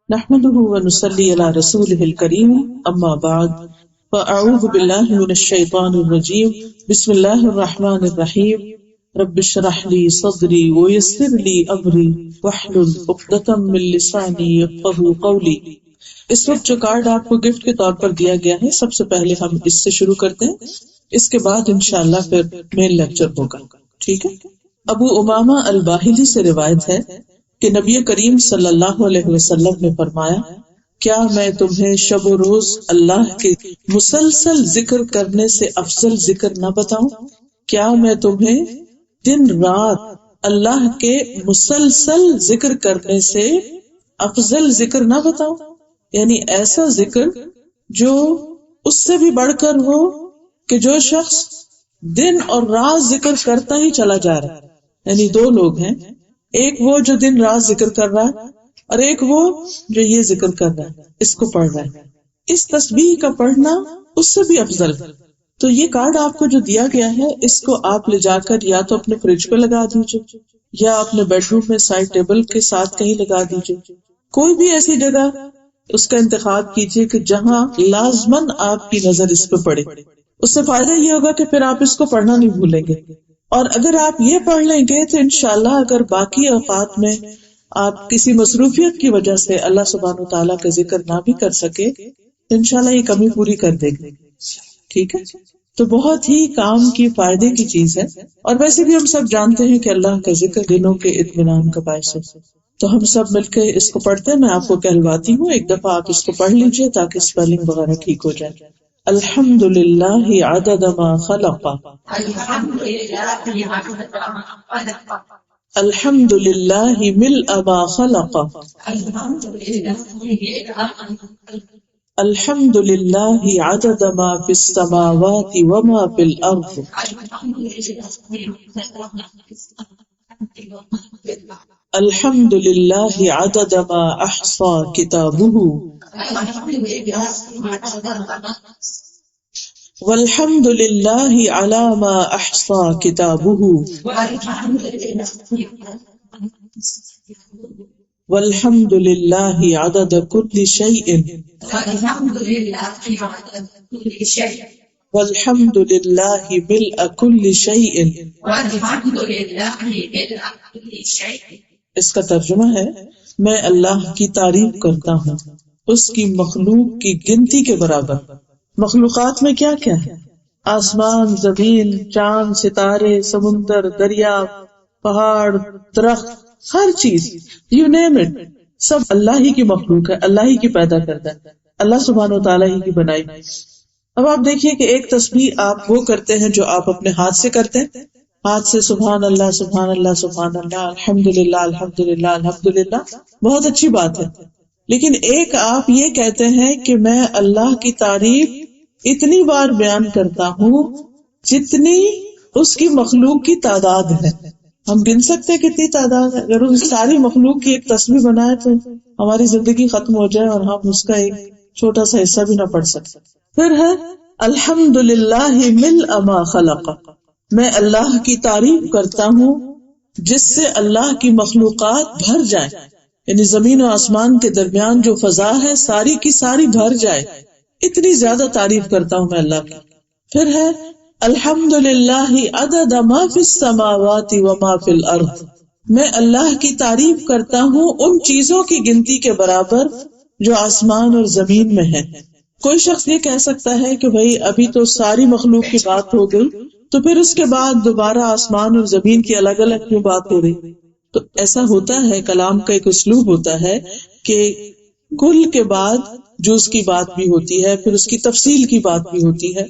نحمده ونصلي على رسوله الكريم اما بعد فاعوذ بالله من الشيطان الرجيم بسم الله الرحمن الرحيم رب اشرح لي صدري ويسر لي امري واحلل عقدة من لساني يفقهوا قولي۔ اس وقت جو کارڈ آپ کو گفٹ کے طور پر دیا گیا ہے، سب سے پہلے ہم اس سے شروع کرتے ہیں، اس کے بعد انشاءاللہ پھر مین لیکچر ہوگا، ٹھیک ہے۔ ابو امامہ الباہلی سے روایت ہے کہ نبی کریم صلی اللہ علیہ وسلم نے فرمایا، کیا میں تمہیں شب و روز اللہ کے مسلسل ذکر کرنے سے افضل ذکر نہ بتاؤں؟ کیا میں تمہیں دن رات اللہ کے مسلسل ذکر کرنے سے افضل ذکر نہ بتاؤں؟ یعنی ایسا ذکر جو اس سے بھی بڑھ کر ہو کہ جو شخص دن اور رات ذکر کرتا ہی چلا جا رہا ہے۔ یعنی دو لوگ ہیں، ایک وہ جو دن رات ذکر کر رہا ہے اور ایک وہ جو یہ ذکر کر رہا ہے، اس کو پڑھ رہا ہے۔ اس تسبیح کا پڑھنا اس سے بھی افضل ہے۔ تو یہ کارڈ آپ کو جو دیا گیا ہے، اس کو آپ لے جا کر یا تو اپنے فریج پہ لگا دیجیے یا اپنے بیڈ روم میں سائڈ ٹیبل کے ساتھ کہیں لگا دیجیے۔ کوئی بھی ایسی جگہ اس کا انتخاب کیجیے کہ جہاں لازماً آپ کی نظر اس پہ پڑے۔ اس سے فائدہ یہ ہوگا کہ پھر آپ اس کو پڑھنا نہیں بھولیں گے، اور اگر آپ یہ پڑھ لیں گے تو انشاءاللہ اگر باقی اوقات میں آپ کسی مصروفیت کی وجہ سے اللہ سبحانہ و تعالیٰ کا ذکر نہ بھی کر سکے تو انشاءاللہ یہ کمی پوری کر دے گی، ٹھیک ہے۔ تو بہت ہی کام کی فائدے کی چیز ہے، اور ویسے بھی ہم سب جانتے ہیں کہ اللہ کا ذکر دلوں کے اطمینان کا باعث ہے۔ تو ہم سب مل کے اس کو پڑھتے ہیں، میں آپ کو کہلواتی ہوں، ایک دفعہ آپ اس کو پڑھ لیجئے تاکہ اسپیلنگ وغیرہ ٹھیک ہو جائے۔ الحمد للہ عدد ما خلق، الحمد للہ ملء ما خلق، الحمد للہ عدد ما فی السماوات وما فی الارض، الحمد للہ عدد ما احصى کتابہ، والحمد للہ علی ما احصى کتابہ، والحمد للہ عدد کل شیء، والحمد للہ ملء کل شیء۔ اس کا ترجمہ ہے، میں اللہ کی تعریف کرتا ہوں اس کی مخلوق کی گنتی کے برابر۔ مخلوقات میں کیا کیا ہے؟ آسمان، زمین، چاند، ستارے، سمندر، دریا، پہاڑ، درخت، ہر چیز، یو نیم اٹ، سب اللہ ہی کی مخلوق ہے، اللہ ہی کی پیدا کرتا ہے، اللہ سبحانہ و تعالیٰ ہی کی بنائی۔ اب آپ دیکھیے کہ ایک تسبیح آپ وہ کرتے ہیں جو آپ اپنے ہاتھ سے کرتے ہیں، ہاتھ سے سبحان اللہ سبحان اللہ سبحان اللہ، الحمدللہ الحمدللہ الحمدللہ، بہت اچھی بات ہے۔ لیکن ایک آپ یہ کہتے ہیں کہ میں اللہ کی تعریف اتنی بار بیان کرتا ہوں جتنی اس کی مخلوق کی تعداد ہے۔ ہم گن سکتے ہیں کتنی تعداد ہے؟ اگر اس ساری مخلوق کی ایک تسبیح بنائے تو ہماری زندگی ختم ہو جائے اور ہم اس کا ایک چھوٹا سا حصہ بھی نہ پڑھ سکتے۔ پھر ہے الحمدللہ ملء ما خلق، میں اللہ کی تعریف کرتا ہوں جس سے اللہ کی مخلوقات بھر جائیں، یعنی زمین و آسمان کے درمیان جو فضا ہے ساری کی ساری بھر جائے، اتنی زیادہ تعریف کرتا ہوں میں اللہ کی۔ پھر ہے الحمدللہ عدد ما فی السماوات وما فی الارض، میں اللہ کی تعریف کرتا ہوں ان چیزوں کی گنتی کے برابر جو آسمان اور زمین میں ہے۔ کوئی شخص یہ کہہ سکتا ہے کہ بھئی ابھی تو ساری مخلوق کی بات ہو گئی، تو پھر اس کے بعد دوبارہ آسمان اور زمین کی الگ الگ کیوں بات ہو رہی؟ تو ایسا ہوتا ہے، کلام کا ایک اسلوب ہوتا ہے کہ کل کے بعد جز کی بات بھی ہوتی ہے، پھر اس کی تفصیل کی بات بھی ہوتی ہے،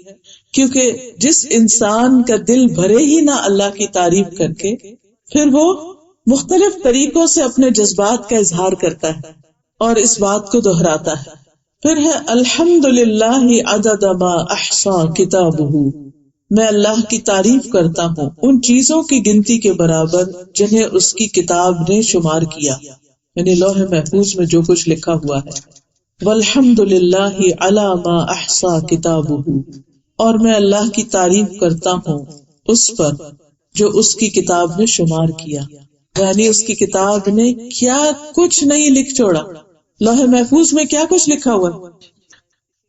کیونکہ جس انسان کا دل بھرے ہی نہ اللہ کی تعریف کر کے، پھر وہ مختلف طریقوں سے اپنے جذبات کا اظہار کرتا ہے اور اس بات کو دہراتا ہے۔ پھر ہے الحمدللہ عدد ما احصى کتابہ، میں اللہ کی تعریف کرتا ہوں ان چیزوں کی گنتی کے برابر جنہیں اس کی کتاب نے شمار کیا، یعنی لوح محفوظ میں جو کچھ لکھا ہوا ہے۔ والحمد للہ علی ما احصى کتابہ، اور میں اللہ کی تعریف کرتا ہوں اس پر جو اس کی کتاب نے شمار کیا، یعنی اس کی کتاب نے کیا کچھ نہیں لکھ چھوڑا۔ لوح محفوظ میں کیا کچھ لکھا ہوا ہے؟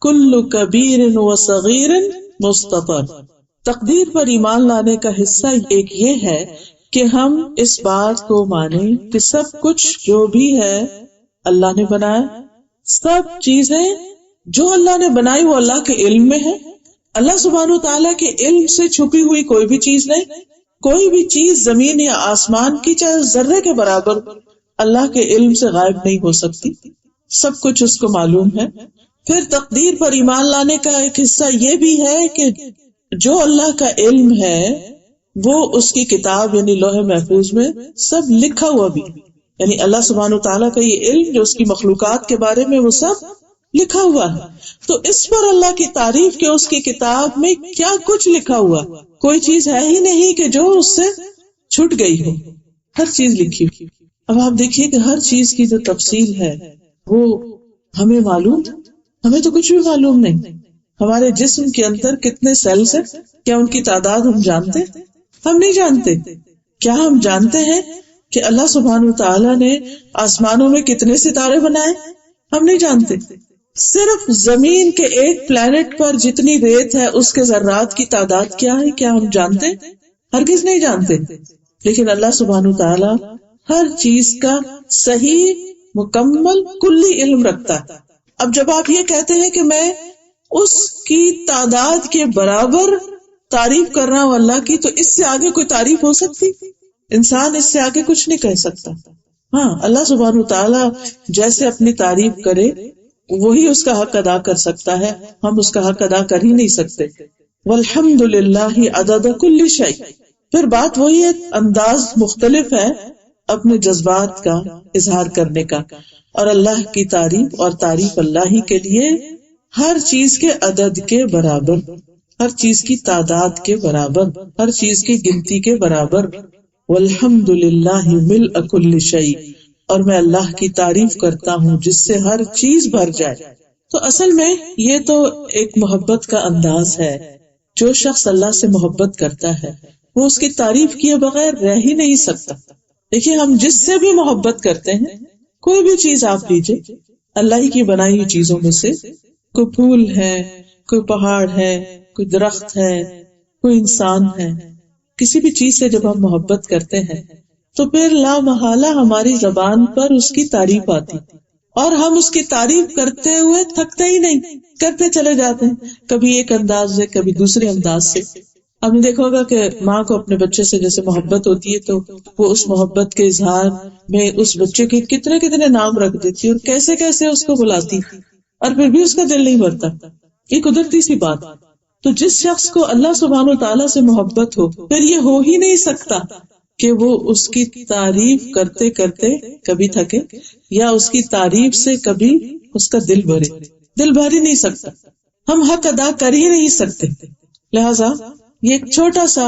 کل کبیر و صغیر مستطر. تقدیر پر ایمان لانے کا حصہ ایک یہ ہے کہ ہم اس بات کو مانیں کہ سب کچھ جو بھی ہے اللہ نے بنایا. سب چیزیں جو اللہ نے بنائی وہ اللہ کے علم میں ہے. اللہ سبحانہ و تعالیٰ کے علم سے چھپی ہوئی کوئی بھی چیز نہیں. کوئی بھی چیز زمین یا آسمان کی چاہے ذرے کے برابر اللہ کے علم سے غائب نہیں ہو سکتی. سب کچھ اس کو معلوم ہے. پھر تقدیر پر ایمان لانے کا ایک حصہ یہ بھی ہے کہ جو اللہ کا علم ہے وہ اس کی کتاب یعنی لوح محفوظ میں سب لکھا ہوا بھی. یعنی اللہ سبحانہ تعالیٰ کا یہ علم جو اس کی مخلوقات کے بارے میں وہ سب لکھا ہوا ہے. تو اس پر اللہ کی تعریف کہ اس کی کتاب میں کیا کچھ لکھا ہوا. کوئی چیز ہے ہی نہیں کہ جو اس سے چھٹ گئی ہو. ہر چیز لکھی ہوئی. اب آپ دیکھیے کہ ہر چیز کی جو تفصیل ہے وہ ہمیں معلوم، ہمیں تو کچھ بھی معلوم نہیں. ہمارے جسم کے اندر کتنے سیلز ہیں، کیا ان کی تعداد ہم جانتے؟ ہم نہیں جانتے. کیا ہم جانتے ہیں کہ اللہ سبحانہ تعالیٰ نے آسمانوں میں کتنے ستارے بنائے؟ ہم نہیں جانتے. صرف زمین کے ایک پلانٹ پر جتنی ریت ہے اس کے ذرات کی تعداد کیا ہے، کیا ہم جانتے؟ ہرگز نہیں جانتے. لیکن اللہ سبحانہ تعالیٰ ہر چیز کا صحیح مکمل کلی علم رکھتا ہے. اب جب آپ یہ کہتے ہیں کہ میں اس کی تعداد کے برابر تعریف کر رہا ہوں اللہ کی، تو اس سے آگے کوئی تعریف ہو سکتی؟ انسان اس سے آگے کچھ نہیں کہہ سکتا. ہاں اللہ سبحانہ تعالیٰ جیسے اپنی تعریف کرے وہی اس کا حق ادا کر سکتا ہے، ہم اس کا حق ادا کر ہی نہیں سکتے. والحمد للہ عدد کل شیء. پھر بات وہی ہے، انداز مختلف ہے اپنے جذبات کا اظہار کرنے کا. اور اللہ کی تعریف اور تعریف اللہ ہی کے لیے ہر چیز کے عدد کے برابر، ہر چیز کی تعداد کے برابر، ہر چیز کی گنتی کے برابر. والحمد للہ ملء کل شیء. اور میں اللہ کی تعریف کرتا ہوں جس سے ہر چیز بھر جائے. تو اصل میں یہ تو ایک محبت کا انداز ہے. جو شخص اللہ سے محبت کرتا ہے وہ اس کی تعریف کیے بغیر رہ ہی نہیں سکتا. دیکھیے ہم جس سے بھی محبت کرتے ہیں، کوئی بھی چیز آپ لیجیے اللہ ہی کی بنائی ہوئی چیزوں میں سے، کوئی پھول ہے، کوئی پہاڑ ہے، کوئی درخت ہے، کوئی انسان ہے، کسی بھی چیز سے جب ہم محبت کرتے ہیں تو پھر لا محالہ ہماری زبان پر اس کی تعریف آتی، اور ہم اس کی تعریف کرتے ہوئے تھکتے ہی نہیں، کرتے چلے جاتے ہیں. کبھی ایک انداز سے، کبھی دوسرے انداز سے. آپ نے دیکھا ہوگا کہ ماں کو اپنے بچے سے جیسے محبت ہوتی ہے تو وہ اس محبت کے اظہار میں اس بچے کے کتنے کتنے نام رکھ دیتی اور کیسے کیسے اس کو بلاتی، اور پھر بھی اس کا دل نہیں بھرتا. یہ قدرتی سی بات. تو جس شخص کو اللہ سبحانہ و تعالیٰ سے محبت ہو، پھر یہ ہو ہی نہیں سکتا کہ وہ اس کی تعریف کرتے کرتے کبھی تھکے یا اس کی تعریف سے کبھی اس کا دل بھرے. دل بھر ہی نہیں سکتا، ہم حق ادا کر ہی نہیں سکتے. لہذا یہ ایک چھوٹا سا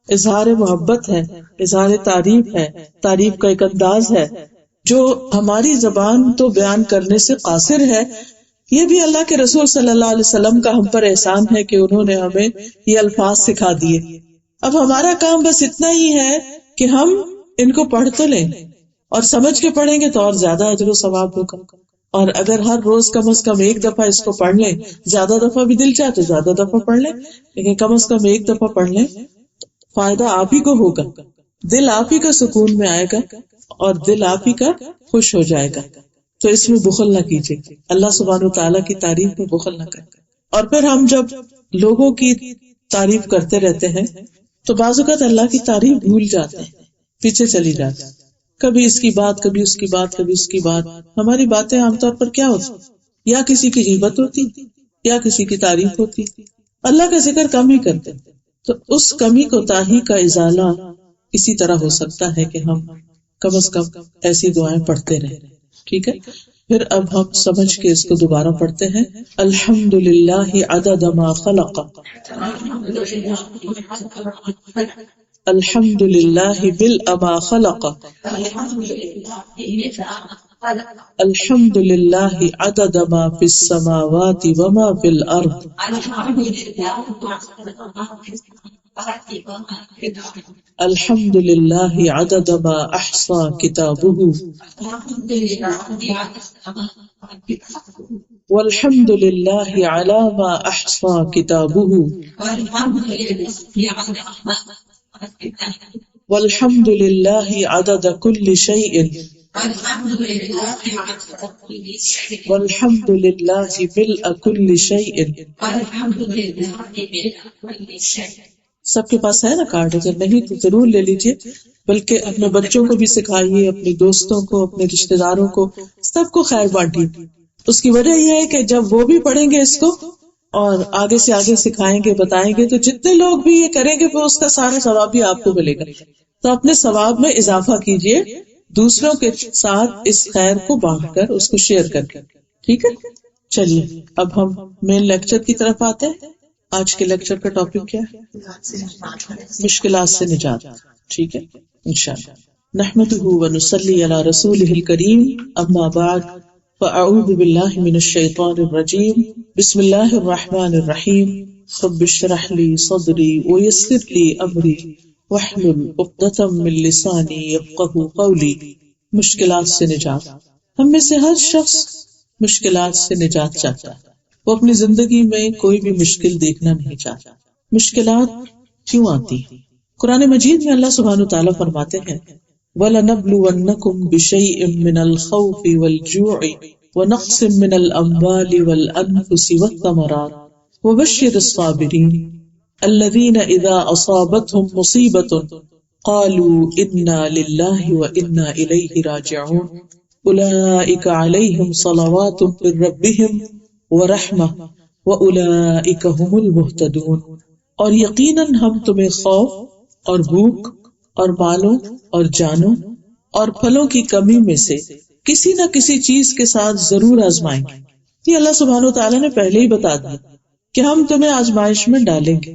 اظہار محبت ہے، اظہار تعریف ہے، تعریف کا ایک انداز ہے جو ہماری زبان تو بیان کرنے سے قاصر ہے. یہ بھی اللہ کے رسول صلی اللہ علیہ وسلم کا ہم پر احسان ہے کہ انہوں نے ہمیں یہ الفاظ سکھا دیے. اب ہمارا کام بس اتنا ہی ہے کہ ہم ان کو پڑھ تو لیں، اور سمجھ کے پڑھیں گے تو اور زیادہ اجر و ثواب ہوگا. اور اگر ہر روز کم از کم ایک دفعہ اس کو پڑھ لیں، زیادہ دفعہ بھی دل چاہے تو زیادہ دفعہ پڑھ لیں، لیکن کم از کم ایک دفعہ پڑھ لیں، فائدہ آپ ہی کو ہوگا. دل آپ ہی کا سکون میں آئے گا اور دل آپ ہی کا خوش ہو جائے گا. تو اس میں بخل نہ کیجیے، اللہ سبحانہ و تعالیٰ کی تعریف میں بخل نہ کریں. اور پھر ہم جب لوگوں کی تعریف کرتے رہتے ہیں تو بعض اوقات اللہ کی تعریف بھول جاتے ہیں، پیچھے چلی جاتے ہیں. کبھی اس کی بات، کبھی اس کی بات، کبھی اس کی بات. ہماری باتیں عام طور پر کیا ہوتی، یا کسی کی غیبت ہوتی یا کسی کی تعریف ہوتی. اللہ کا ذکر کم ہی کرتے. تو اس کمی کوتاہی کا ازالہ اسی طرح ہو سکتا ہے کہ ہم کم از کم ایسی دعائیں پڑھتے رہیں. ٹھیک ہے، پھر اب ہم سمجھ کے اس کو دوبارہ پڑھتے ہیں. الحمد للہ عدد ما خلق، الحمد للہ ملء ما خلق، الحمد للہ عدد ما فی السماوات وما فی الارض، الحمد للہ عدد ما احصى کتابہ والحمد للہ علی ما احصى کتابہ والحمد للہ عدد کل شیء والحمد للہ ملء کل شیء. سب کے پاس ہے نا کارڈ؟ اگر نہیں تو ضرور لے لیجیے، بلکہ اپنے بچوں کو بھی سکھائیے، اپنے دوستوں کو، اپنے رشتہ داروں کو، سب کو خیر بانٹیے. اس کی وجہ یہ ہے کہ جب وہ بھی پڑھیں گے اس کو اور آگے سے آگے سکھائیں گے، بتائیں گے، تو جتنے لوگ بھی یہ کریں گے وہ اس کا سارا ثواب بھی آپ کو ملے گا. تو اپنے ثواب میں اضافہ کیجیے دوسروں کے ساتھ اس خیر کو بانٹ کر، اس کو شیئر کر کے. ٹھیک ہے، چلیے اب ہم مین لیکچر کی طرف آتے ہیں. آج کے لیکچر کا ٹاپک کیا ہے؟ مشکلات سے نجات. ٹھیک ہے انشاءاللہ. نحمده ونصلی علی رسولہ الکریم، اما بعد فاعوذ باللہ من الشیطان الرجیم. بسم اللہ الرحمن الرحیم. رب اشرح لی صدری ویسر لی امری واحلل عقدۃ من لسانی یفقہوا قولی. مشکلات سے نجات. ہم میں سے ہر شخص مشکلات سے نجات چاہتا ہے. وہ اپنی زندگی میں کوئی بھی مشکل دیکھنا نہیں چاہتا. مشکلات کیوں آتی ہیں؟ قرآن مجید میں اللہ سبحانہ وتعالیٰ فرماتے ہیں وَلَنَبْلُوَنَّكُمْ بِشَيْءٍ مِّنَ الْخَوْفِ وَالْجُوعِ وَنَقْصٍ مِّنَ الْأَمْوَالِ وَالْأَنفُسِ وَالثَّمَرَاتِ وَبَشِّرِ الصَّابِرِينَ الَّذِينَ إِذَا أَصَابَتْهُمْ مُصِيبَةٌ قَالُوا إِنَّا لِلَّهِ وَإِنَّا إِلَيْهِ رَاجِعُونَ أُولَئِكَ عَلَيْهِمْ صَلَوَاتٌ مِّن رَّبِّهِمْ وَرَحْمَةٌ وَأُولَئِكَ هُمُ الْمُهْتَدُونَ. اور یقیناً ہم تمہیں خوف اور بھوک اور مالوں اور جانوں اور پھلوں کی کمی میں سے کسی نہ کسی چیز کے ساتھ ضرور آزمائیں گے. یہ اللہ سبحانہ وتعالیٰ نے پہلے ہی بتا دیا کہ ہم تمہیں آزمائش میں ڈالیں گے،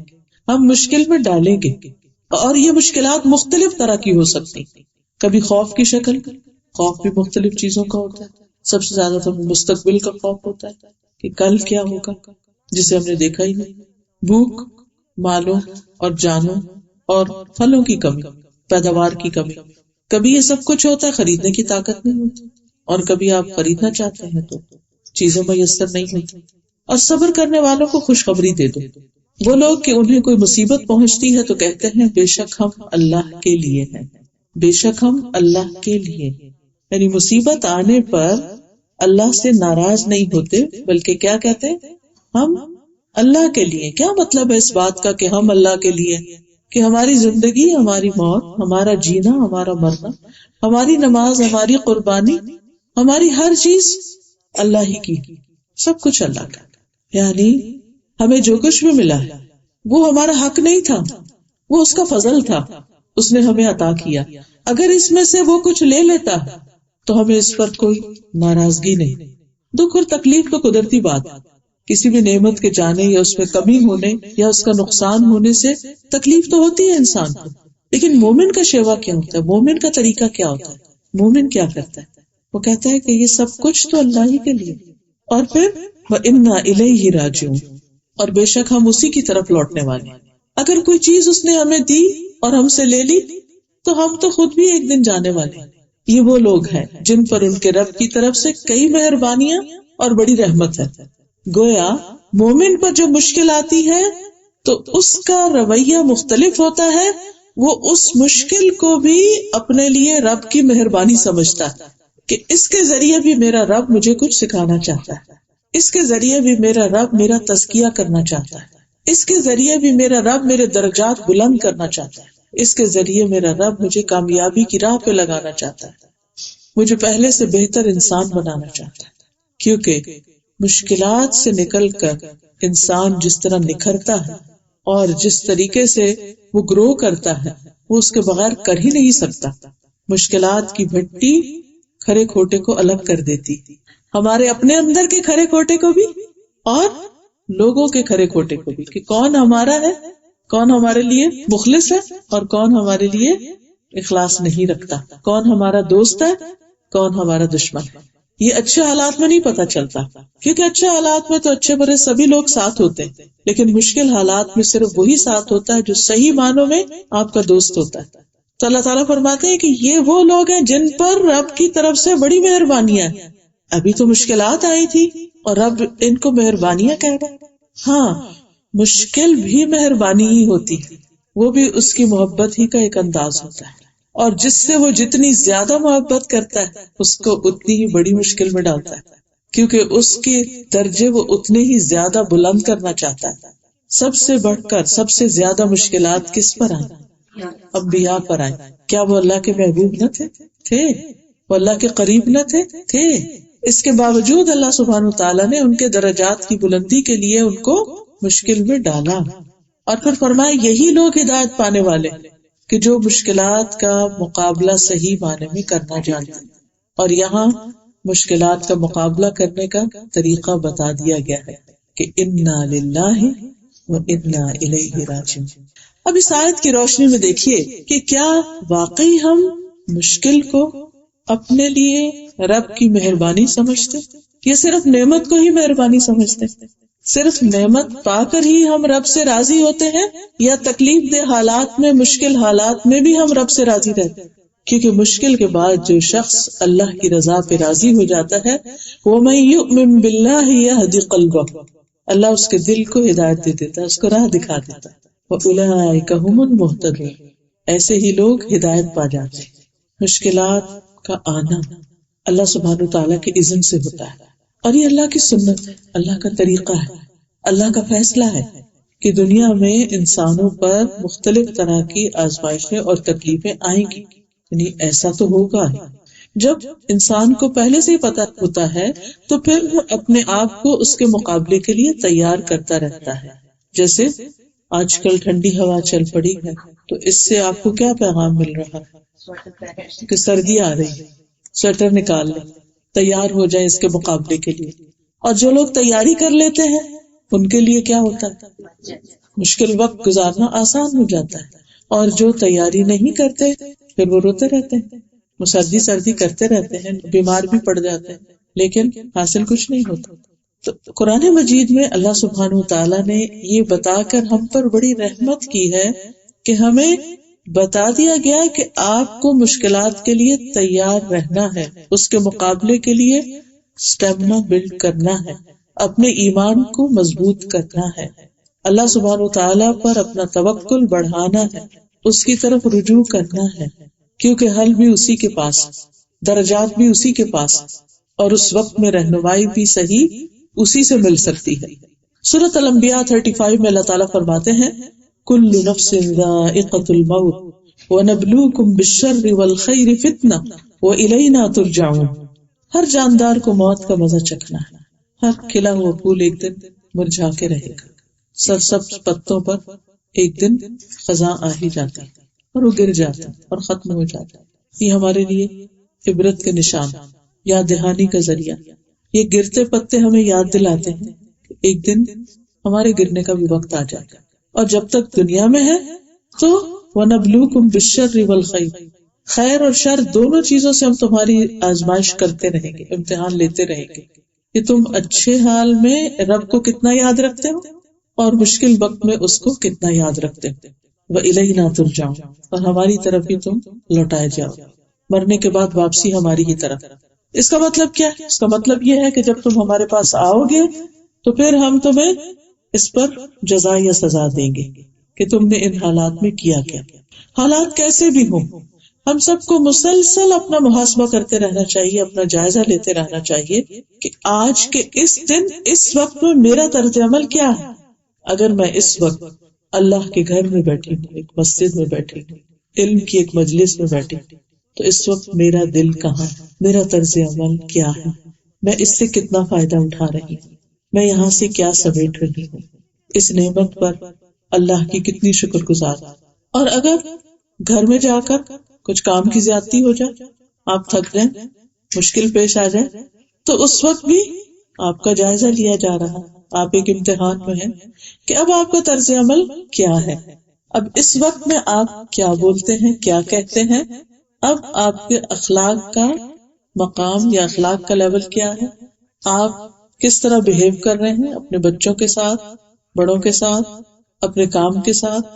ہم مشکل میں ڈالیں گے. اور یہ مشکلات مختلف طرح کی ہو سکتی. کبھی خوف کی شکل، خوف بھی مختلف چیزوں کا ہوتا ہے. سب سے زیادہ تو مستقبل کا خوف ہوتا ہے کہ کل کیا ہوگا جسے ہم نے دیکھا ہی نہیں. بھوک، مالوں اور جانوں اور پھلوں کی کمی، پیداوار کی کمی. کبھی یہ سب کچھ ہوتا ہے، خریدنے کی طاقت نہیں ہوتی، اور کبھی آپ خریدنا چاہتے ہیں تو چیزیں میسر نہیں ہوتی. اور صبر کرنے والوں کو خوشخبری دے دو. وہ لوگ کہ انہیں کوئی مصیبت پہنچتی ہے تو کہتے ہیں بے شک ہم اللہ کے لیے ہیں، بے شک ہم اللہ کے لیے. یعنی مصیبت آنے پر اللہ سے ناراض نہیں ہوتے، بلکہ کیا کہتے ہیں؟ ہم اللہ کے لیے. کیا مطلب ہے اس بات کا کہ ہم اللہ کے لیے؟ کہ ہماری زندگی، ہماری موت، ہمارا جینا، ہمارا مرنا، ہماری نماز، ہماری قربانی، ہماری ہر چیز اللہ ہی کی، سب کچھ اللہ کا. یعنی ہمیں جو کچھ بھی ملا ہے وہ ہمارا حق نہیں تھا، وہ اس کا فضل تھا، اس نے ہمیں عطا کیا. اگر اس میں سے وہ کچھ لے لیتا تو ہمیں اس پر کوئی ناراضگی نہیں. دکھ اور تکلیف تو قدرتی بات ہے. کسی بھی نعمت کے جانے یا اس میں کمی ہونے یا اس کا نقصان ہونے سے تکلیف تو ہوتی ہے انسان کو. لیکن مومن کا شیوا کیا ہوتا ہے؟ مومن کا طریقہ کیا ہوتا ہے؟ مومن کیا کرتا ہے؟ وہ کہتا ہے کہ یہ سب کچھ تو اللہ ہی کے لیے، اور پھر وَإِنَّا إِلَيْهِ رَاجِعُونَ، اور بے شک ہم اسی کی طرف لوٹنے والے ہیں. اگر کوئی چیز اس نے ہمیں دی اور ہم سے لے لی تو ہم تو خود بھی ایک دن جانے والے ہیں. یہ وہ لوگ ہیں جن پر ان کے رب کی طرف سے کئی مہربانیاں اور بڑی رحمت ہے. گویا مومن پر جو مشکل آتی ہے تو اس کا رویہ مختلف ہوتا ہے. وہ اس مشکل کو بھی اپنے لیے رب کی مہربانی سمجھتا ہے کہ اس کے ذریعے بھی میرا رب مجھے کچھ سکھانا چاہتا ہے، اس کے ذریعے بھی میرا رب میرا تزکیہ کرنا چاہتا ہے، اس کے ذریعے بھی میرا رب میرے درجات بلند کرنا چاہتا ہے، اس کے ذریعے میرا رب مجھے کامیابی کی راہ پہ لگانا چاہتا ہے، مجھے پہلے سے بہتر انسان بنانا چاہتا ہے. کیونکہ مشکلات سے نکل کر انسان جس طرح نکھرتا ہے اور جس طریقے سے وہ گرو کرتا ہے وہ اس کے بغیر کر ہی نہیں سکتا. مشکلات کی بھٹی کھرے کھوٹے کو الگ کر دیتی، ہمارے اپنے اندر کے کھرے کھوٹے کو بھی اور لوگوں کے کھرے کھوٹے کو بھی، کہ کون ہمارا ہے، کون ہمارے لیے مخلص ہے اور کون ہمارے لیے اخلاص نہیں رکھتا، کون ہمارا دوست ہے، کون ہمارا دشمن ہے. یہ اچھے حالات میں نہیں پتہ چلتا، کیونکہ اچھے حالات میں تو اچھے برے سبھی لوگ ساتھ ہوتے ہیں، لیکن مشکل حالات میں صرف وہی ساتھ ہوتا ہے جو صحیح معنوں میں آپ کا دوست ہوتا ہے۔ تو اللہ تعالیٰ فرماتے ہیں کہ یہ وہ لوگ ہیں جن پر رب کی طرف سے بڑی مہربانیاں ہیں۔ ابھی تو مشکلات آئی تھی اور رب ان کو مہربانیاں کہہ رہا ہے۔ ہاں، مشکل بھی مہربانی ہی ہوتی ہے، وہ بھی اس کی محبت ہی کا ایک انداز ہوتا ہے، اور جس سے وہ جتنی زیادہ محبت کرتا ہے اس کو اتنی ہی بڑی مشکل میں ڈالتا ہے، کیونکہ اس کے درجے وہ اتنے ہی زیادہ بلند کرنا چاہتا ہے۔ سب سے بڑھ کر سب سے زیادہ مشکلات کس پر آئیں؟ انبیاء پر آئیں۔ کیا وہ اللہ کے محبوب نہ تھے؟ وہ اللہ کے قریب نہ تھے؟ اس کے باوجود اللہ سبحانہ وتعالیٰ نے ان کے درجات کی بلندی کے لیے ان کو مشکل میں ڈالا، اور پھر فرمایا یہی لوگ ہدایت پانے والے کہ جو مشکلات کا مقابلہ صحیح معنی میں کرنا جانتے ہیں۔ اور یہاں مشکلات کا مقابلہ کرنے کا طریقہ بتا دیا گیا ہے کہ انا للہ و انا الیہ راجعون۔ اب اس آیت کی روشنی میں دیکھیے کہ کیا واقعی ہم مشکل کو اپنے لیے رب کی مہربانی سمجھتے یا صرف نعمت کو ہی مہربانی سمجھتے؟ صرف نعمت پا کر ہی ہم رب سے راضی ہوتے ہیں یا تکلیف دہ حالات میں، مشکل حالات میں بھی ہم رب سے راضی رہتے ہیں؟ کیونکہ مشکل کے بعد جو شخص اللہ کی رضا پہ راضی ہو جاتا ہے، وَمَن يُؤْمِن بِاللَّهِ يَهْدِ قَلْبَهُ، اللہ اس کے دل کو ہدایت دے دیتا ہے، اس کو راہ دکھا دیتا ہے۔ وَأُولَٰئِكَ هُمُ الْمُهْتَدُونَ، ایسے ہی لوگ ہدایت پا جاتے ہیں۔ مشکلات کا آنا اللہ سبحانہ تعالیٰ کے اذن سے ہوتا ہے، اور یہ اللہ کی سنت ہے، اللہ کا طریقہ ہے، اللہ کا فیصلہ ہے کہ دنیا میں انسانوں پر مختلف طرح کی آزمائشیں اور تکلیفیں آئیں گی، یعنی ایسا تو ہوگا ہی۔ جب انسان کو پہلے سے ہی پتہ ہوتا ہے تو پھر وہ اپنے آپ کو اس کے مقابلے کے لیے تیار کرتا رہتا ہے۔ جیسے آج کل ٹھنڈی ہوا چل پڑی ہے تو اس سے آپ کو کیا پیغام مل رہا ہے کہ سردی آ رہی ہے، سویٹر نکال لیں، تیار ہو جائیں اس کے مقابلے کے لیے۔ اور جو لوگ تیاری کر لیتے ہیں ان کے لیے کیا ہوتا ہے؟ مشکل وقت گزارنا آسان ہو جاتا ہے، اور جو تیاری نہیں کرتے پھر وہ روتے رہتے ہیں، وہ سردی کرتے رہتے ہیں، بیمار بھی پڑ جاتے ہیں، لیکن حاصل کچھ نہیں ہوتا۔ تو قرآن مجید میں اللہ سبحانہ وتعالیٰ نے یہ بتا کر ہم پر بڑی رحمت کی ہے کہ ہمیں بتا دیا گیا کہ آپ کو مشکلات کے لیے تیار رہنا ہے، اس کے مقابلے کے لیے اسٹیمنا بلڈ کرنا ہے، اپنے ایمان کو مضبوط کرنا ہے، اللہ سبحانہ وتعالیٰ پر اپنا توکل بڑھانا ہے، اس کی طرف رجوع کرنا ہے، کیونکہ حل بھی اسی کے پاس، درجات بھی اسی کے پاس، اور اس وقت میں رہنمائی بھی صحیح اسی سے مل سکتی ہے۔ سورۃ الانبیاء 35 میں اللہ تعالیٰ فرماتے ہیں کل نفس ذائقۃ الموت ونبلوکم بالشر والخیر فتنہ والینا ترجعون، ہر جاندار کو موت کا مزہ چکھنا ہے، ہر کھلا ہوا پھول ایک دن مرجھا کے رہے گا، سرسبز پتوں پر ایک دن خزاں آ ہی جاتا ہے اور وہ گر جاتا ہے اور ختم ہو جاتا ہے۔ یہ ہمارے لیے عبرت کے نشان، یاد دہانی کا ذریعہ، یہ گرتے پتے ہمیں یاد دلاتے ہیں کہ ایک دن ہمارے گرنے کا بھی وقت آ جائے گا، اور جب تک دنیا میں ہے تو وَنَبْلُوكُمْ بِالشَّرِّ وَالْخَيْرِ، خیر اور شر دونوں چیزوں سے ہم تمہاری آزمائش کرتے رہیں گے، امتحان لیتے رہیں گے کہ تم اچھے حال میں رب کو کتنا یاد رکھتے ہو اور مشکل وقت میں اس کو کتنا یاد رکھتے ہو۔ وَإِلَيْنَا تُرْجَعُونَ، اور ہماری طرف ہی تم لوٹائے جاؤ، مرنے کے بعد واپسی ہماری ہی طرف۔ اس کا مطلب کیا ہے؟ اس کا مطلب یہ ہے کہ جب تم ہمارے پاس آؤ گے تو پھر ہم تمہیں اس پر جزا یا سزا دیں گے کہ تم نے ان حالات میں کیا کیا۔ حالات کیسے بھی ہوں، ہم سب کو مسلسل اپنا محاسبہ کرتے رہنا چاہیے، اپنا جائزہ لیتے رہنا چاہیے کہ آج کے اس دن اس وقت میں میرا طرز عمل کیا ہے۔ اگر میں اس وقت اللہ کے گھر میں بیٹھی ہوں، ایک مسجد میں بیٹھی ہوں، علم کی ایک مجلس میں بیٹھی ہوں، تو اس وقت میرا دل کہاں، میرا طرز عمل کیا ہے، میں اس سے کتنا فائدہ اٹھا رہی ہوں، میں یہاں سے کیا سمیٹ رہی ہوں، اس نعمت پر اللہ کی کتنی شکر گزار۔ اور اگر گھر میں جا کر کچھ کام کی زیادتی ہو جائے، آپ تھک جائیں، مشکل پیش آ جائے، تو اس وقت بھی آپ کا جائزہ لیا جا رہا ہے، آپ ایک امتحان میں ہیں کہ اب آپ کا طرز عمل کیا ہے، اب اس وقت میں آپ کیا بولتے ہیں، کیا کہتے ہیں، اب آپ کے اخلاق کا مقام یا اخلاق کا لیول کیا ہے، آپ کس طرح بہیو کر رہے ہیں اپنے بچوں کے ساتھ، بڑوں کے ساتھ، اپنے کام کے ساتھ،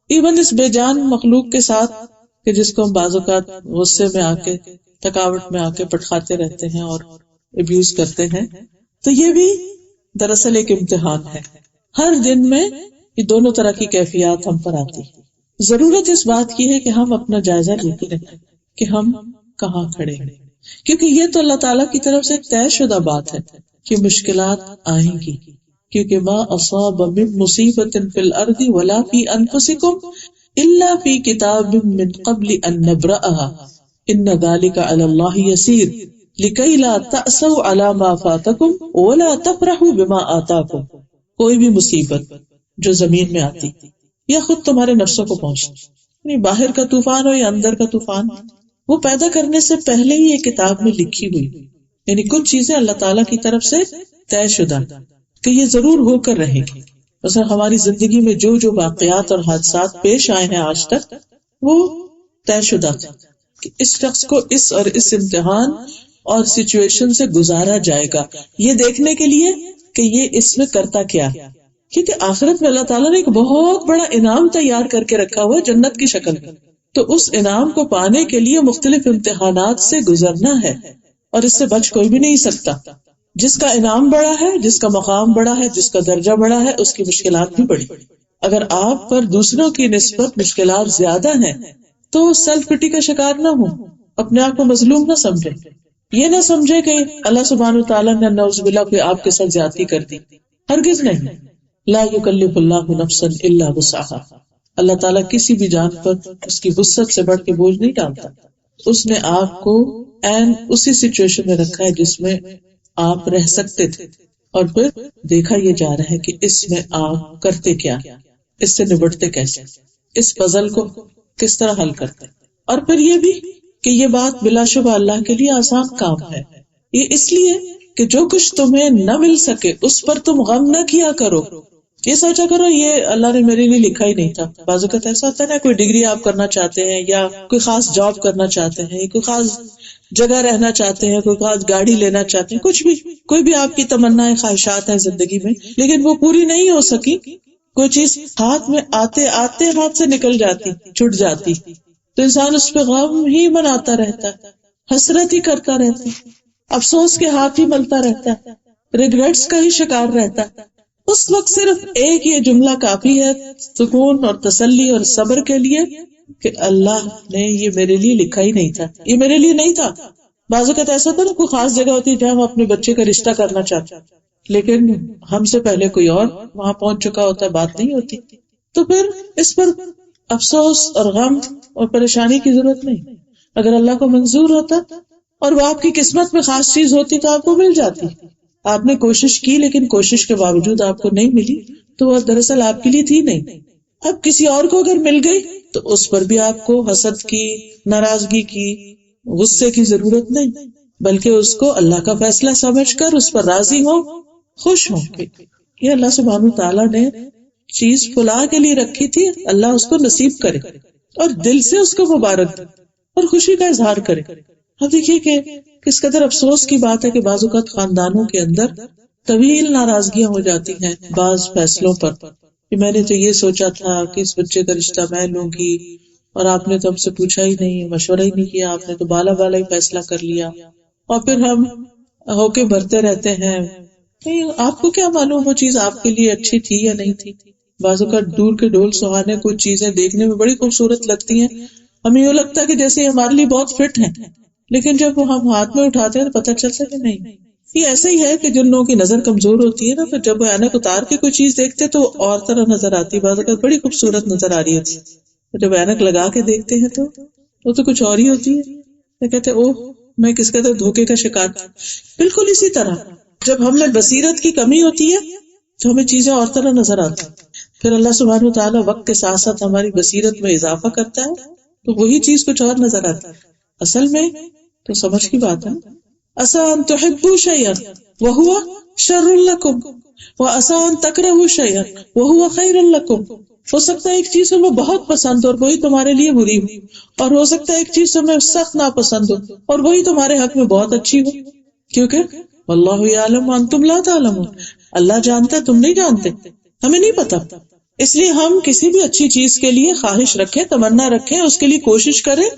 ایون اس بے جان مخلوق کے ساتھ کہ جس کو ہم بعض اوقات غصے میں آ کے، تھکاوٹ میں آ کے پٹخاتے رہتے ہیں اور ابیوز کرتے ہیں. تو یہ بھی دراصل ایک امتحان ہے. ہر دن میں یہ دونوں طرح کی کیفیات ہم پر آتی ہے. ضرورت اس بات کی ہے کہ ہم اپنا جائزہ لیتے رہیں کہ ہم کہاں کھڑے ہیں، کیونکہ یہ تو اللہ تعالیٰ کی طرف سے طے شدہ بات ہے کہ مشکلات آئیں گی، کیونکہ ما اصاب من مصیبت فی الارض ولا فی انفسکم الا فی کتاب من قبل ان نبرأها ان ذلک علی اللہ یسیر لکی لا تأسوا علی ما فاتکم ولا تفرحوا بما آتاکم. کوئی بھی مصیبت جو زمین میں آتی یا خود تمہارے نفسوں کو پہنچتی، یعنی باہر کا طوفان ہو یا اندر کا طوفان، وہ پیدا کرنے سے پہلے ہی یہ کتاب میں لکھی ہوئی، یعنی کچھ چیزیں اللہ تعالیٰ کی طرف سے طے شدہ کہ یہ ضرور ہو کر رہے گی. مثلا ہماری زندگی میں جو جو واقعات اور حادثات پیش آئے ہیں آج تک، وہ طے شدہ تھے کہ اس شخص کو اس اور اس امتحان اور سچویشن سے گزارا جائے گا، یہ دیکھنے کے لیے کہ یہ اس میں کرتا کیا ہے. کیونکہ آخرت میں اللہ تعالیٰ نے ایک بہت بڑا انعام تیار کر کے رکھا ہوا ہے جنت کی شکل میں، تو اس انعام کو پانے کے لیے مختلف امتحانات سے گزرنا ہے، اور اس سے بچ کوئی بھی نہیں سکتا. جس کا انعام بڑا ہے، جس کا مقام بڑا ہے، جس کا درجہ بڑا ہے، اس کی مشکلات بھی بڑی. اگر آپ پر دوسروں کی نسبت مشکلات زیادہ ہیں تو سیلف پٹی کا شکار نہ ہو، اپنے آپ کو مظلوم نہ سمجھے. یہ نہ سمجھے کہ اللہ سبحانہ وتعالیٰ نے نعوذ باللہ کوئی آپ کے ساتھ زیادتی کر دی، ہرگز نہیں. لا یکلف اللہ نفسا الا وسعها. اللہ تعالیٰ کسی بھی جان پر اس کی وسعت سے بڑھ کے بوجھ نہیں ڈالتا. اس نے آپ کو این اسی سچویشن میں رکھا ہے جس میں آپ رہ سکتے تھے، اور پھر دیکھا یہ جا رہا ہے کہ اس میں آپ کرتے کیا، اس سے نبٹتے کیسے، اس پزل کو کس طرح حل کرتے. اور پھر یہ بھی کہ یہ بات بلا شبہ اللہ کے لیے آسان کام ہے. یہ اس لیے کہ جو کچھ تمہیں نہ مل سکے اس پر تم غم نہ کیا کرو. یہ سوچا کرو یہ اللہ نے میرے لیے لکھا ہی نہیں تھا. بعض اوقات ایسا ہوتا ہے نا، کوئی ڈگری آپ کرنا چاہتے ہیں یا کوئی خاص جاب کرنا چاہتے ہیں، کوئی خاص جگہ رہنا چاہتے ہیں، کوئی خاص گاڑی لینا چاہتے ہیں، کچھ بھی، کوئی بھی آپ کی تمنا خواہشات ہیں زندگی میں، لیکن وہ پوری نہیں ہو سکی. کوئی چیز ہاتھ میں آتے آتے ہاتھ سے نکل جاتی، چھٹ جاتی، تو انسان اس پہ غم ہی مناتا رہتا ہے، حسرت ہی کرتا رہتا ہے، افسوس کے ہاتھ ہی ملتا رہتا ہے، ریگریٹس کا ہی شکار رہتا ہے. اس وقت صرف ایک یہ جملہ کافی ہے سکون اور تسلی اور صبر کے لیے کہ اللہ نے یہ میرے لیے لکھا ہی نہیں تھا، یہ میرے لیے نہیں تھا. بعض اوقات ایسا تھا نا، کوئی خاص جگہ ہوتی ہے جہاں ہم اپنے بچے کا رشتہ کرنا چاہتے ہیں، لیکن ہم سے پہلے کوئی اور وہاں پہنچ چکا ہوتا ہے، بات نہیں ہوتی. تو پھر اس پر افسوس اور غم اور پریشانی کی ضرورت نہیں. اگر اللہ کو منظور ہوتا اور وہ آپ کی قسمت میں خاص چیز ہوتی تو آپ کو مل جاتی. آپ نے کوشش کی لیکن کوشش کے باوجود آپ کو نہیں ملی تو وہ دراصل آپ کے لیے تھی نہیں. اب کسی اور کو اگر مل گئی تو اس پر بھی آپ کو حسد کی، ناراضگی کی، غصے کی ضرورت نہیں، بلکہ اس کو اللہ کا فیصلہ سمجھ کر اس پر راضی ہو، خوش ہو کہ یہ اللہ سبحانہ تعالیٰ نے چیز فلاں کے لیے رکھی تھی، اللہ اس کو نصیب کرے، اور دل سے اس کو مبارک دے اور خوشی کا اظہار کرے. اب دیکھیے کہ کس قدر افسوس کی بات ہے کہ بعض اوقات خاندانوں کے اندر طویل ناراضگیاں ہو جاتی ہیں بعض فیصلوں پر، کہ میں نے تو یہ سوچا تھا کہ اس بچے کا رشتہ میں لوں گی، اور آپ نے تو ہم سے پوچھا ہی نہیں، مشورہ ہی نہیں کیا، آپ نے تو بالا بالا ہی فیصلہ کر لیا. اور پھر ہم ہو کے بھرتے رہتے ہیں. آپ کو کیا معلوم وہ چیز آپ کے لیے اچھی تھی یا نہیں تھی. بعض اوقات دور کے ڈول سہانے کچھ چیزیں دیکھنے میں بڑی خوبصورت لگتی ہیں، ہمیں یہ لگتا ہے کہ جیسے ہمارے لیے بہت فٹ ہیں، لیکن جب وہ ہم ہاتھ میں اٹھاتے ہیں تو پتہ چلتا کہ نہیں. یہ ایسے ہی ہے کہ جن لوگوں کی نظر کمزور ہوتی ہے نا، پھر جب وہ اینک اتار کے کوئی چیز دیکھتے تو اور طرح نظر آتی، بعض اوقات بڑی خوبصورت نظر آ رہی ہوتی، جب اینک لگا کے دیکھتے ہیں تو وہ تو کچھ اور ہی ہوتی ہے. تو کہتے اوہ میں کس قدر دھوکے کا شکار تھا. بالکل اسی طرح جب ہم میں بصیرت کی کمی ہوتی ہے تو ہمیں چیزیں اور طرح نظر آتی، پھر اللہ سبحانہ وتعالی وقت کے ساتھ ساتھ ہماری بصیرت میں اضافہ کرتا ہے تو وہی چیز کچھ اور نظر آتی ہے. اصل میں تو سمجھ کی بات ہے. عسى ان تحبوا شيئا وهو شر لكم وعسى ان تكرهوا شيئا وهو خير لكم. ہو سکتا ہے ایک چیز تمہیں بہت پسند ہو اور وہی تمہارے لیے بری ہو، اور ہو سکتا ہے ایک چیز تمہیں سخت ناپسند ہو اور وہی تمہارے حق میں بہت اچھی ہو، کیونکہ واللہ یعلم وانتم لا تعلمون، اللہ جانتا ہے تم نہیں جانتے، ہمیں نہیں پتا۔ اس لیے ہم کسی بھی اچھی چیز کے لیے خواہش رکھیں، تمنا رکھیں، اس کے لیے کوشش کریں،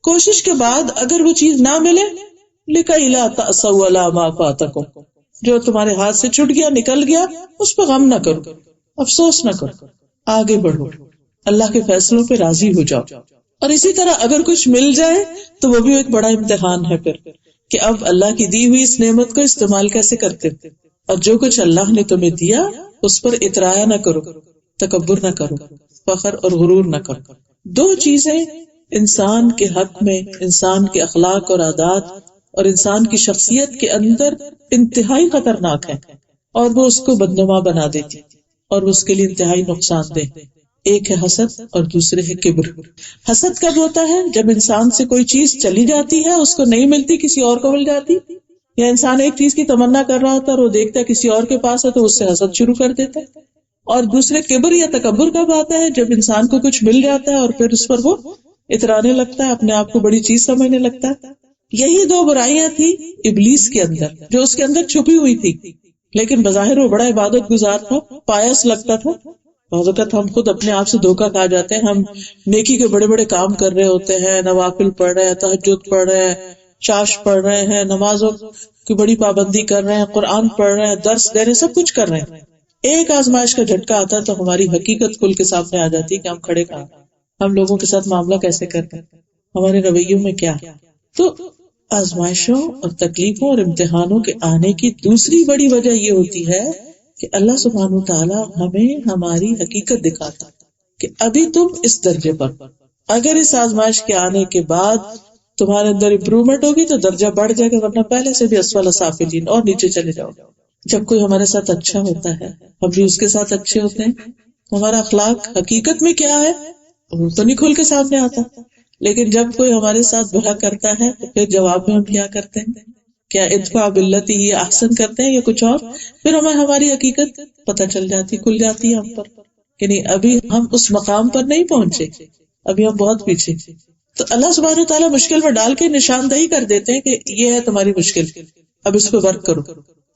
کوشش کے بعد اگر وہ چیز نہ ملے لِكَيْ لَا تَأْسَوْا عَلَىٰ مَا فَاتَكُمْ، جو تمہارے ہاتھ سے چھٹ گیا، نکل گیا، اس پہ غم نہ کرو، افسوس نہ کرو، آگے بڑھو، اللہ کے فیصلوں پہ راضی ہو جاؤ۔ اور اسی طرح اگر کچھ مل جائے تو وہ بھی ایک بڑا امتحان ہے پھر، کہ اب اللہ کی دی ہوئی اس نعمت کو استعمال کیسے کرتے، اور جو کچھ اللہ نے تمہیں دیا اس پر اترایا نہ کرو، تکبر نہ کرو، فخر اور غرور نہ کرو۔ دو چیزیں انسان کے حق میں، انسان کے اخلاق اور عادات اور انسان کی شخصیت کے اندر انتہائی خطرناک ہے، اور وہ اس کو بدنما بنا دیتی اور اس کے لیے انتہائی نقصان دہ۔ ایک ہے حسد اور دوسرے ہے کبر۔ حسد کب ہوتا ہے؟ جب انسان سے کوئی چیز چلی جاتی ہے، اس کو نہیں ملتی، کسی اور کو مل جاتی، یا انسان ایک چیز کی تمنا کر رہا ہوتا ہے اور وہ دیکھتا ہے کسی اور کے پاس ہے تو اس سے حسد شروع کر دیتا ہے۔ اور دوسرے کبر یا تکبر کب آتا ہے؟ جب انسان کو کچھ مل جاتا ہے اور پھر اس پر وہ اترانے لگتا ہے، اپنے آپ کو بڑی چیز سمجھنے لگتا ہے۔ یہی دو برائیاں تھی ابلیس کے اندر، جو اس کے اندر چھپی ہوئی تھی، لیکن بظاہر وہ بڑا عبادت گزار تھا، پائس لگتا تھا۔ بعض اوقات ہم خود اپنے آپ سے دھوکہ کھا جاتے ہیں، ہم نیکی کے بڑے بڑے کام کر رہے ہوتے ہیں، نوافل پڑھ رہے ہیں، تہجد پڑھ رہے ہیں، چاش پڑھ رہے ہیں، نمازوں کی بڑی پابندی کر رہے ہیں، قرآن پڑھ رہے ہیں، درس دے رہے ہیں، سب کچھ کر رہے ہیں۔ ایک آزمائش کا جھٹکا آتا ہے تو ہماری حقیقت کھل کے سامنے آ جاتی ہے کہ ہم کھڑے کہاں، ہم لوگوں کے ساتھ معاملہ کیسے کرتے ہیں، ہمارے رویوں میں کیا۔ تو آزمائشوں اور تکلیفوں اور امتحانوں کے آنے کی دوسری بڑی وجہ یہ ہوتی ہے کہ اللہ سبحانہ وتعالی ہمیں ہماری حقیقت دکھاتا کہ ابھی تم اس درجے پر، اگر اس آزمائش کے آنے کے بعد تمہارے اندر امپرومنٹ ہوگی تو درجہ بڑھ جائے گا، ورنہ پہلے سے بھی اسفل سافلین، اور نیچے چلے جاؤ۔ جب کوئی ہمارے ساتھ اچھا ہوتا ہے، ہم بھی اس کے ساتھ اچھے ہوتے ہیں، ہمارا اخلاق حقیقت میں کیا ہے وہ تو نہیں کھل کے سامنے آتا، لیکن جب کوئی ہمارے ساتھ برا کرتا ہے تو پھر جواب میں ہم کیا کرتے ہیں؟ کیا ادفع باللتی ہی احسن کرتے ہیں یا کچھ اور؟ پھر ہمیں ہماری حقیقت پتہ چل جاتی، کھل جاتی ہے ہم پر کہ نہیں، ابھی ہم اس مقام پر نہیں پہنچے، ابھی ہم بہت پیچھے۔ تو اللہ سبحانہ وتعالیٰ مشکل میں ڈال کے نشاندہی کر دیتے ہیں کہ یہ ہے تمہاری مشکل، اب اس پہ ورک کرو۔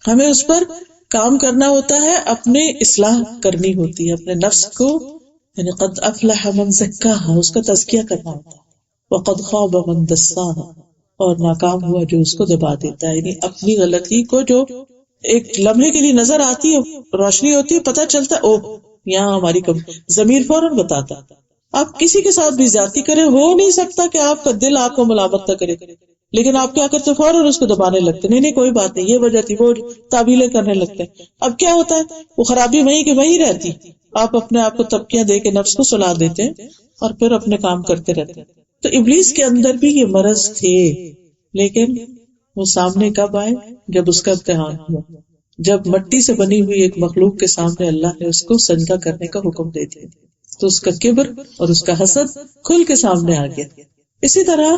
ہمیں اس پر کام کرنا ہوتا ہے، اپنے اصلاح کرنی ہوتی ہے، اپنے نفس کو، یعنی قد افلح من زکاہا، اس کا تزکیہ کرنا ہوتا ہے، وقد خاب من دساہا، اور ناکام ہوا جو اس کو دبا دیتا ہے۔ یعنی اپنی غلطی کو جو ایک لمحے کے لیے نظر آتی ہے، روشنی ہوتی ہے، پتہ چلتا ہے اوہ یہاں ہماری ضمیر فوراً بتاتا ہے۔ آپ کسی کے ساتھ بھی زیادتی کریں، ہو نہیں سکتا کہ آپ کا دل آپ کو ملامت نہ کرے، لیکن آپ کیا کرتے فوراً اس کو دبانے لگتے، نہیں کوئی بات نہیں، یہ وجہ تھی، وہ تعویلیں کرنے لگتے ہیں۔ اب کیا ہوتا ہے، وہ خرابی وہیں کی وہیں رہتی، آپ اپنے آپ کو تبکیاں دے کے نفس کو سلا دیتے ہیں اور پھر اپنے کام کرتے رہتے ہیں۔ تو ابلیس کے اندر بھی یہ مرض تھے، لیکن وہ سامنے کب آئے؟ جب اس کا امتحان ہوا، جب مٹی سے بنی ہوئی ایک مخلوق کے سامنے اللہ نے اس کو سجدہ کرنے کا حکم دے دیا تو اس کا کبر اور اس کا حسد کھل کے سامنے آ گیا۔ اسی طرح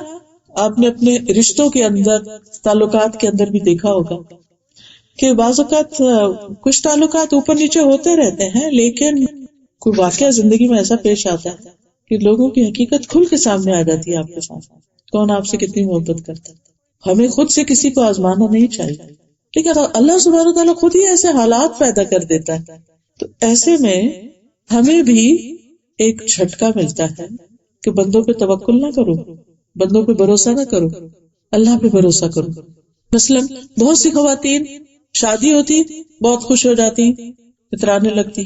آپ نے اپنے رشتوں کے اندر، تعلقات کے اندر بھی دیکھا ہوگا کہ بعض اوقات کچھ تعلقات اوپر نیچے ہوتے رہتے ہیں، لیکن کوئی واقعہ زندگی میں ایسا پیش آتا ہے کہ لوگوں کی حقیقت کھل کے سامنے آ جاتی ہے آپ کے ساتھ، کون آپ سے کتنی محبت کرتا ہے۔ ہمیں خود سے کسی کو آزمانا نہیں چاہیے، لیکن اللہ سبحانہ وتعالیٰ خود ہی ایسے حالات پیدا کر دیتا ہے، تو ایسے میں ہمیں بھی ایک جھٹکا ملتا ہے کہ بندوں پہ توکل نہ کرو، بندوں پہ بھروسہ نہ کرو، اللہ پہ بھروسہ کرو۔ مثلا بہت سی خواتین شادی ہوتی بہت خوش ہو جاتی، اترانے لگتی،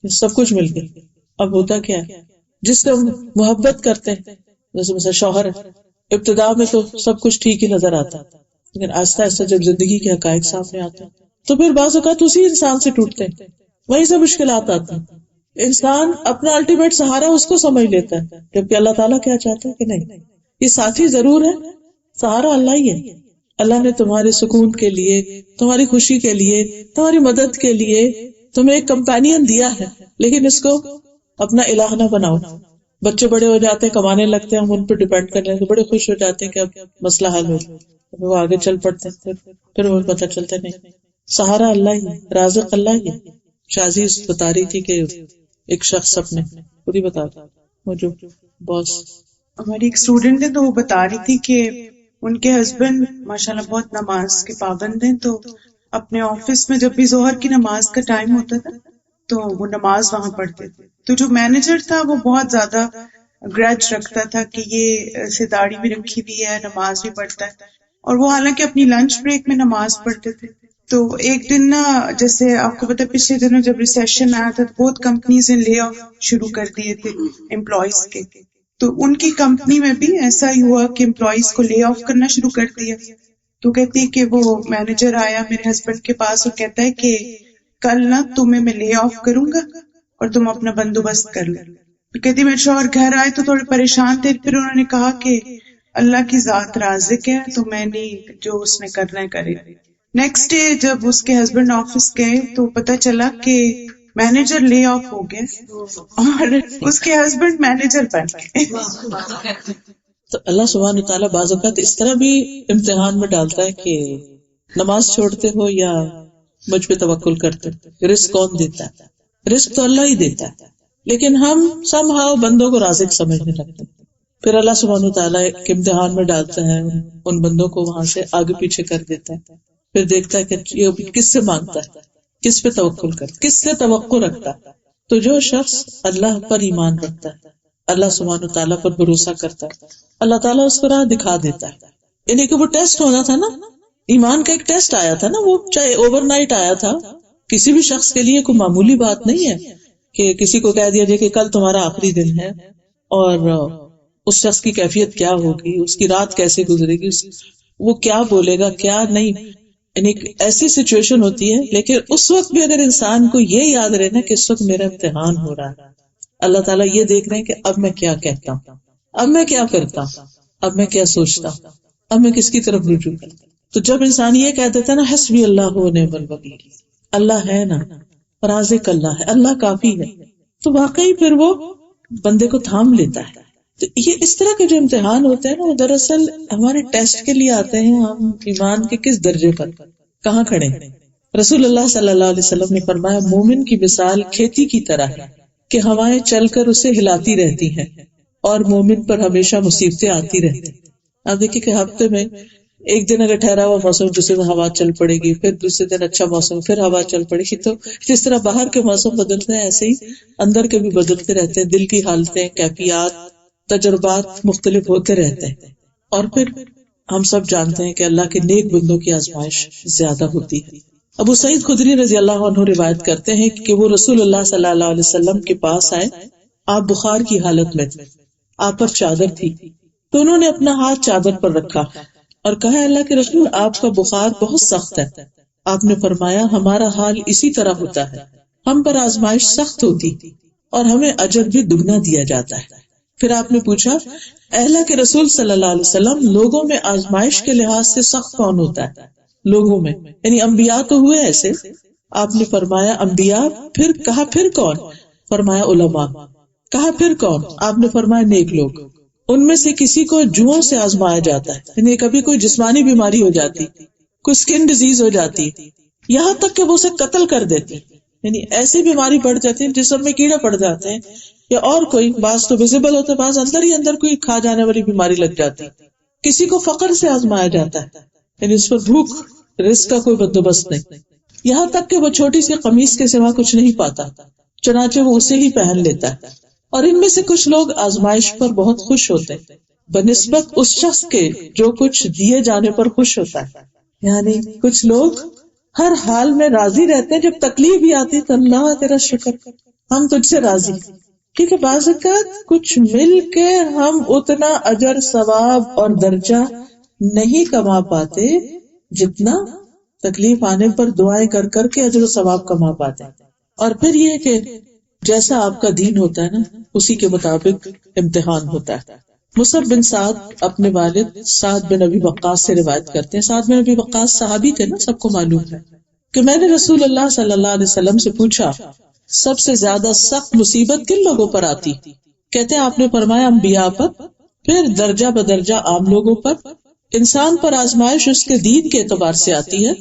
سب کچھ مل گیا۔ اب ہوتا کیا ہے، جس سے محبت کرتے ہیں، جیسے مثلا شوہر ہے، ابتدا میں تو سب کچھ ٹھیک ہی نظر آتا ہے، لیکن آہستہ آہستہ جب زندگی کے حقائق سامنے آتے ہیں تو پھر بعض اوقات اسی انسان سے ٹوٹتے ہیں، وہیں سے مشکلات آتی ہیں۔ انسان اپنا الٹیمیٹ سہارا اس کو سمجھ لیتا ہے، جبکہ اللہ تعالیٰ کیا چاہتا ہے کہ نہیں، یہ ساتھی ضرور ہے، سہارا اللہ ہی ہے۔ اللہ نے تمہارے سکون کے لیے، تمہاری خوشی کے لیے، تمہاری مدد کے لیے تمہیں ایک کمپینین دیا ہے، لیکن اس کو اپنا الہ نہ بناؤ۔ بچے بڑے ہو جاتے ہیں، کمانے لگتے ہیں، ہم ان پہ ڈیپینڈ کرنے لگتے ہیں، بڑے خوش ہو جاتے ہیں کہ اب مسئلہ حل ہو، وہ آگے چل پڑتے ہیں، پھر وہ پتہ چلتا نہیں، سہارا اللہ ہی، رازق اللہ ہی۔ شازیز بتا رہی تھی کہ ایک شخص اپنے خود ہی بتا تھا وہ جو باس. ہماری ایک اسٹوڈنٹ ہے تو وہ بتا رہی تھی کہ ان کے ہسبینڈ ماشاءاللہ بہت نماز کے پابند ہیں، تو اپنے آفس میں جب بھی ظہر کی نماز کا ٹائم ہوتا تھا تو وہ نماز وہاں پڑھتے تھے. تو جو مینیجر تھا وہ بہت زیادہ گرج رکھتا تھا کہ یہ ایسے داڑھی بھی رکھی ہوئی ہے، نماز بھی پڑھتا ہے، اور وہ حالانکہ اپنی لنچ بریک میں نماز پڑھتے تھے. تو ایک دن نا، جیسے آپ کو پتا پچھلے دنوں جب ریسیشن آیا تھا تو بہت کمپنیز نے لے آف شروع کر دیے تھے امپلائیز کے، تو ان کی کمپنی میں بھی ایسا ہی ہوا کہ امپلائیز کو لے آف کرنا شروع کر دیا. تو کہتی کہ وہ مینیجر آیا میرے ہسبینڈ کے پاس اور کہتا ہے کہ کل نا تمہیں میں لے آف کروں گا اور تم اپنا بندوبست کر لو. تو کہتی میرے شوہر گھر آئے تو تھوڑے پریشان تھے، پھر انہوں نے کہا کہ اللہ کی ذات رازق ہے تو میں نہیں، جو اس نے کرنا ہے کرے. نیکسٹ ڈے جب اس کے ہسبینڈ آفس گئے تو پتا چلا کہ مینیجر لے آف ہو گیا اور اس کے ہسبینڈ مینیجر بن گئے. تو اللہ سبحانہ تعالیٰ بعض اوقات اس طرح بھی امتحان میں ڈالتا ہے کہ نماز چھوڑتے ہو یا مجھ پہ توکل کرتے ہو. رزق کون دیتا ہے؟ رزق تو اللہ ہی دیتا ہے، لیکن ہم سم ہاؤ بندوں کو رازق سمجھنے لگتے ہیں. پھر اللہ سبحانہ تعالیٰ کے امتحان میں ڈالتا ہے، ان بندوں کو وہاں سے آگے پیچھے کر دیتا ہے. پھر دیکھتا ہے کہ یہ کس سے مانگتا ہے، کس پہ توکل کرتا، کس سے توقع رکھتا ہے. تو جو شخص اللہ پر ایمان رکھتا ہے، اللہ سبحانہ تعالیٰ پر بھروسہ کرتا ہے، اللہ تعالیٰ اس کو راہ دکھا دیتا ہے. یعنی کہ وہ ٹیسٹ ہونا تھا نا، ایمان کا ایک ٹیسٹ آیا تھا نا، وہ چاہے اوور نائٹ آیا تھا. کسی بھی شخص کے لیے کوئی معمولی بات نہیں ہے کہ کسی کو کہہ دیا جائے کہ کل تمہارا آخری دن ہے، اور اس شخص کی کیفیت کیا ہوگی، اس کی رات کیسے گزرے گی، وہ کیا بولے گا کیا نہیں. یعنی ایسی سچویشن ہوتی ہے، لیکن اس وقت بھی اگر انسان کو یہ یاد رہنا کہ اس وقت میرا امتحان ہو رہا ہے، اللہ تعالیٰ یہ دیکھ رہے ہیں کہ اب میں کیا کہتا ہوں، اب میں کیا کرتا ہوں، اب میں کیا سوچتا ہوں، اب میں کس کی طرف رجوع کرتا ہوں. تو جب انسان یہ کہہ دیتا ہے نا حسبی اللہ و نعم الوکیل، اللہ ہے نا، رازق اللہ ہے، اللہ کافی ہے، تو واقعی پھر وہ بندے کو تھام لیتا ہے. تو یہ اس طرح کے جو امتحان ہوتے ہیں نا، وہ دراصل ہمارے ٹیسٹ کے لیے آتے ہیں، ہم ایمان کے کس درجے پر کہاں کھڑے ہیں. رسول اللہ صلی اللہ علیہ وسلم نے فرمایا مومن کی مثال کھیتی کی طرح ہے کہ ہوائیں چل کر اسے ہلاتی رہتی ہیں اور مومن پر ہمیشہ مصیبتیں آتی رہتی. آپ دیکھیں کہ ہفتے میں ایک دن اگر ٹھہرا ہوا موسم، دوسرے دن ہوا چل پڑے گی، پھر دوسرے دن اچھا موسم، پھر ہوا چل پڑے گی. تو جس طرح باہر کے موسم بدلتے ہیں ایسے ہی اندر کے بھی بدلتے رہتے ہیں، دل کی حالتیں، کیفیات، تجربات مختلف ہوتے رہتے ہیں. اور پھر ہم سب جانتے ہیں کہ اللہ کے نیک بندوں کی آزمائش زیادہ ہوتی ہے. ابو سعید خدری رضی اللہ عنہ روایت کرتے ہیں کہ وہ رسول اللہ صلی اللہ علیہ وسلم کے پاس آئے. آپ بخار کی حالت میں تھے، آپ پر چادر تھی، تو انہوں نے اپنا ہاتھ چادر پر رکھا اور کہا اللہ کے رسول آپ کا بخار بہت سخت ہے. آپ نے فرمایا ہمارا حال اسی طرح ہوتا ہے، ہم پر آزمائش سخت ہوتی اور ہمیں اجر بھی دگنا دیا جاتا ہے. پھر آپ نے پوچھا اے اللہ کے رسول صلی اللہ علیہ وسلم لوگوں میں آزمائش کے لحاظ سے سخت کون ہوتا ہے؟ لوگوں میں یعنی انبیاء تو ہوئے ایسے. آپ نے فرمایا انبیاء. پھر کہا پھر کون؟ فرمایا علماء. کہا پھر کون؟ آپ نے فرمایا نیک لوگ. ان میں سے کسی کو جوؤں سے آزمایا جاتا ہے، یعنی کبھی کوئی جسمانی بیماری ہو جاتی، کوئی سکن ڈیزیز ہو جاتی، یہاں تک کہ وہ اسے قتل کر دیتی. یعنی ایسی بیماری پڑ جاتی ہے جسم میں کیڑے پڑ جاتے ہیں، یا اور کوئی، بعض تو ویزیبل ہوتا ہے، بعض اندر ہی اندر کوئی کھا جانے والی بیماری لگ جاتی. کسی کو فقر سے آزمایا جاتا ہے، یعنی اس پر بھوک رزق کا کوئی بندوبست نہیں، یہاں تک کہ وہ چھوٹی سی قمیص کے سوا کچھ نہیں پاتا، چنانچہ وہ اسے ہی پہن لیتا ہے. اور ان میں سے کچھ لوگ آزمائش پر بہت خوش ہوتے ہیں بنسبت اس شخص کے جو کچھ دیے جانے پر خوش ہوتا ہے. یعنی کچھ لوگ ہر حال میں راضی رہتے ہیں، جب تکلیف بھی آتی تو اللہ تیرا شکر، ہم تجھ سے راضی. کیونکہ بعض اوقات کچھ مل کے ہم اتنا اجر ثواب اور درجہ نہیں کما پاتے جتنا تکلیف آنے پر دعائیں کر کر کے اجر و ثواب کما پاتے. اور پھر یہ کہ جیسا آپ کا دین ہوتا ہے نا اسی کے مطابق امتحان ہوتا ہے. مصعب بن سعد اپنے والد سعد بن ابی وقاص سے روایت کرتے ہیں. سعد بن ابی وقاص صحابی تھے نا، سب کو معلوم ہے، کہ میں نے رسول اللہ صلی اللہ علیہ وسلم سے پوچھا سب سے زیادہ سخت مصیبت کن لوگوں پر آتی؟ کہتے ہیں آپ نے فرمایا انبیاء پر، پھر درجہ بدرجہ عام لوگوں پر. انسان پر آزمائش اس کے دین کے اعتبار سے آتی ہے،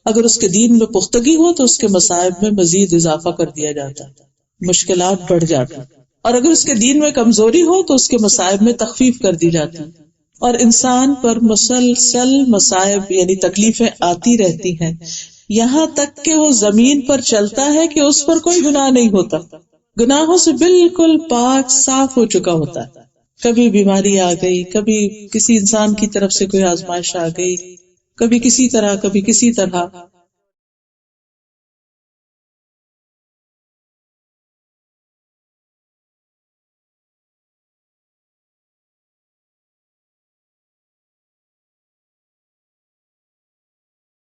اگر اس کے دین میں پختگی ہو تو اس کے مصائب میں مزید اضافہ کر دیا جاتا ہے. مشکلات بڑھ جاتی، اور اگر اس کے دین میں کمزوری ہو تو اس کے مصائب میں تخفیف کر دی جاتی، اور انسان پر مسلسل مصائب یعنی تکلیفیں آتی رہتی ہیں یہاں تک کہ وہ زمین پر چلتا ہے کہ اس پر کوئی گناہ نہیں ہوتا، گناہوں سے بالکل پاک صاف ہو چکا ہوتا ہے. کبھی بیماری آ گئی، کبھی کسی انسان کی طرف سے کوئی آزمائش آ گئی، کبھی کسی طرح